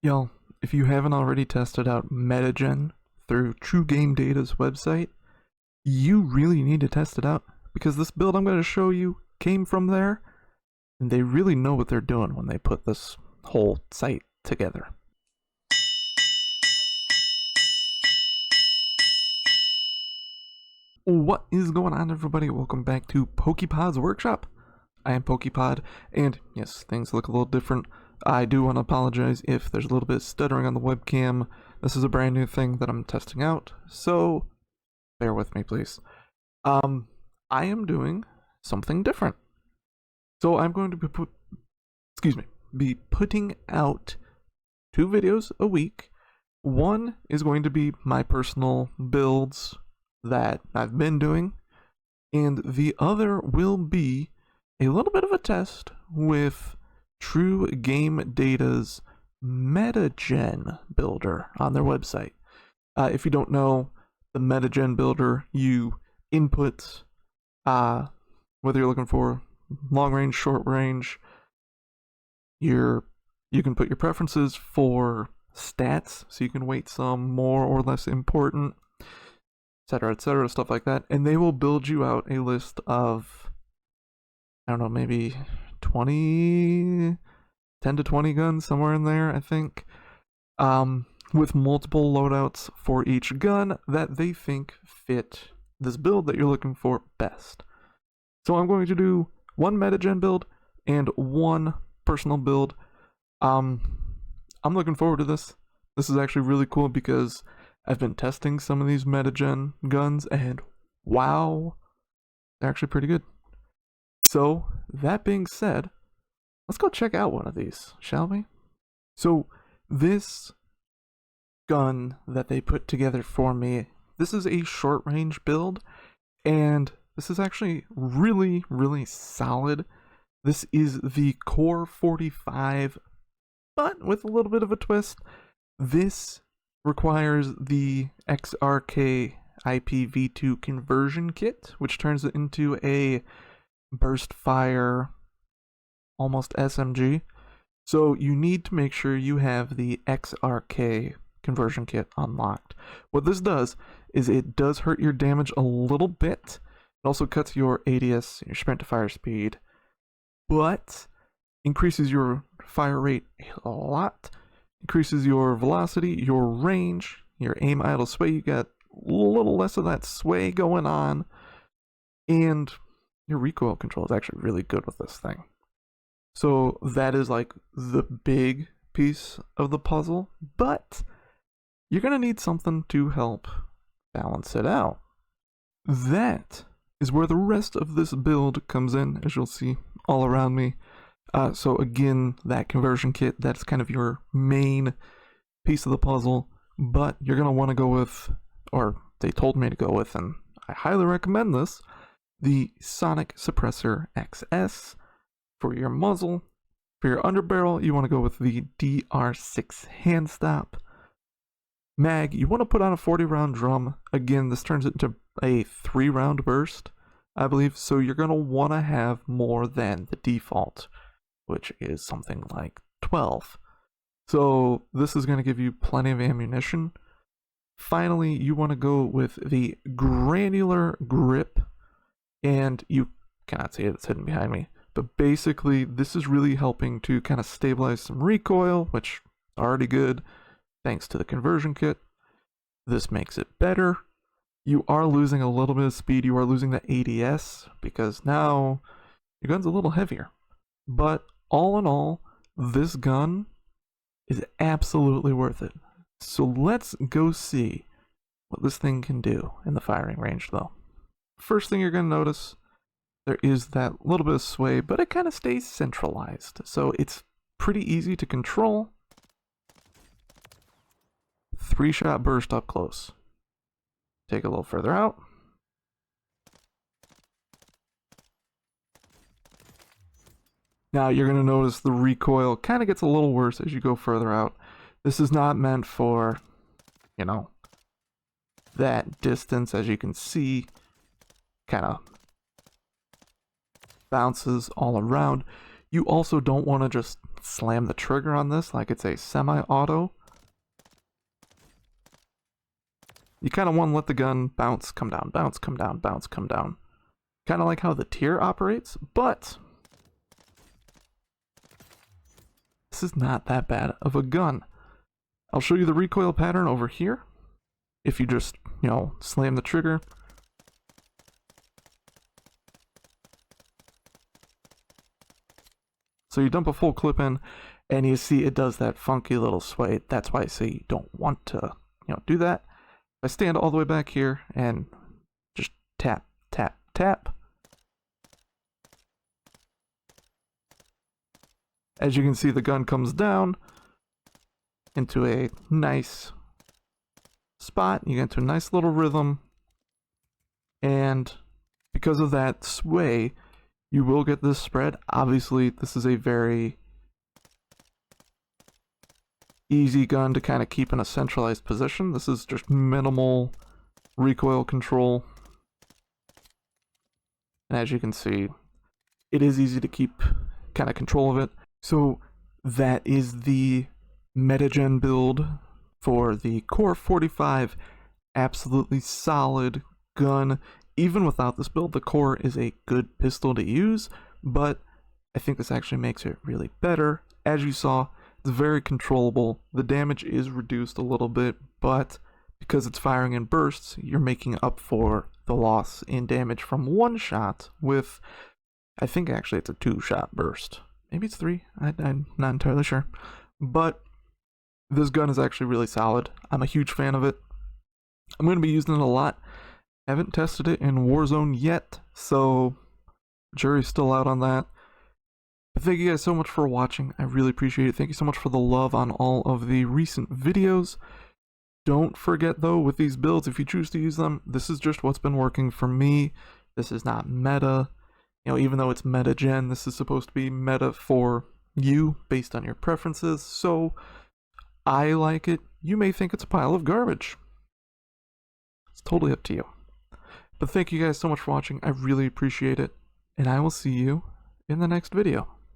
Y'all, if you haven't already tested out Metagen through TrueGameData's website, you really need to test it out because this build I'm going to show you came from there, and they really know what they're doing when they put this whole site together. What is going on, everybody? Welcome back to Pokepod's Workshop. I am Pokepod, and yes, things look a little different. I do want to apologize if there's a little bit of stuttering on the webcam. This is a brand new thing that I'm testing out, so bear with me, please. I am doing something different. So I'm going to be putting out 2 videos a week. One is going to be my personal builds that I've been doing, and the other will be a little bit of a test with TrueGameData's Metagen builder on their website. If you don't know, the Metagen builder, you input whether you're looking for long range, short range. You can put your preferences for stats, so you can weight some more or less important, etc., stuff like that, and they will build you out a list of, I don't know, maybe 10 to 20 guns, somewhere in there, I think, with multiple loadouts for each gun that they think fit this build that you're looking for best. So I'm going to do one Metagen build and one personal build. I'm looking forward to this. This is actually really cool because I've been testing some of these Metagen guns, and wow, they're actually pretty good. So, that being said, let's go check out one of these, shall we? So, this gun that they put together for me, this is a short range build, and this is actually really, really solid. This is the COR-45, but with a little bit of a twist. This requires the XRK IPv2 Conversion Kit, which turns it into a burst fire, almost SMG. So you need to make sure you have the XRK Conversion Kit unlocked. What this does is it does hurt your damage a little bit. It also cuts your ADS, your sprint to fire speed, but increases your fire rate a lot, increases your velocity, your range, your aim idle sway. You get a little less of that sway going on, and your recoil control is actually really good with this thing. So that is like the big piece of the puzzle, but you're going to need something to help balance it out. That is where the rest of this build comes in, as you'll see all around me. So again, that conversion kit, that's kind of your main piece of the puzzle, but you're going to want to go with, or they told me to go with, and I highly recommend this, the Sonic Suppressor XS. For your muzzle. For your underbarrel, you want to go with the DR6 hand stop. Mag, you want to put on a 40-round drum. Again, this turns it into a 3-round burst, I believe, so you're going to want to have more than the default, which is something like 12. So this is going to give you plenty of ammunition. Finally, you want to go with the granular grip, and you cannot see it, it's hidden behind me. But basically, this is really helping to kind of stabilize some recoil, which is already good, thanks to the conversion kit. This makes it better. You are losing a little bit of speed, you are losing the ADS, because now your gun's a little heavier. But all in all, this gun is absolutely worth it. So let's go see what this thing can do in the firing range, though. First thing you're going to notice, there is that little bit of sway, but it kind of stays centralized, so it's pretty easy to control. 3-shot burst up close. Take a little further out. Now you're going to notice the recoil kind of gets a little worse as you go further out. This is not meant for, you know, that distance. As you can see, kind of bounces all around. You also don't want to just slam the trigger on this like it's a semi-auto. You kind of want to let the gun bounce, come down, bounce, come down, bounce, come down. Kind of like how the tier operates, but this is not that bad of a gun. I'll show you the recoil pattern over here. If you just, slam the trigger. So you dump a full clip in, and you see it does that funky little sway. That's why I say you don't want to, do that. I stand all the way back here and just tap, tap, tap. As you can see, the gun comes down into a nice spot. You get into a nice little rhythm. And because of that sway, you will get this spread. Obviously, this is a very easy gun to kind of keep in a centralized position. This is just minimal recoil control. And as you can see, it is easy to keep kind of control of it. So that is the Metagen build for the COR-45. Absolutely solid gun. Even without this build, the core is a good pistol to use, but I think this actually makes it really better. As you saw, it's very controllable. The damage is reduced a little bit, but because it's firing in bursts, you're making up for the loss in damage from one shot with, I think actually it's a 2-shot burst. Maybe it's 3, I'm not entirely sure. But this gun is actually really solid. I'm a huge fan of it. I'm going to be using it a lot. Haven't tested it in Warzone yet, so jury's still out on that. But thank you guys so much for watching. I really appreciate it. Thank you so much for the love on all of the recent videos. Don't forget though, with these builds, if you choose to use them, this is just what's been working for me. This is not meta. Even though it's Metagen, this is supposed to be meta for you based on your preferences. So I like it. You may think it's a pile of garbage. It's totally up to you. But thank you guys so much for watching. I really appreciate it. And I will see you in the next video.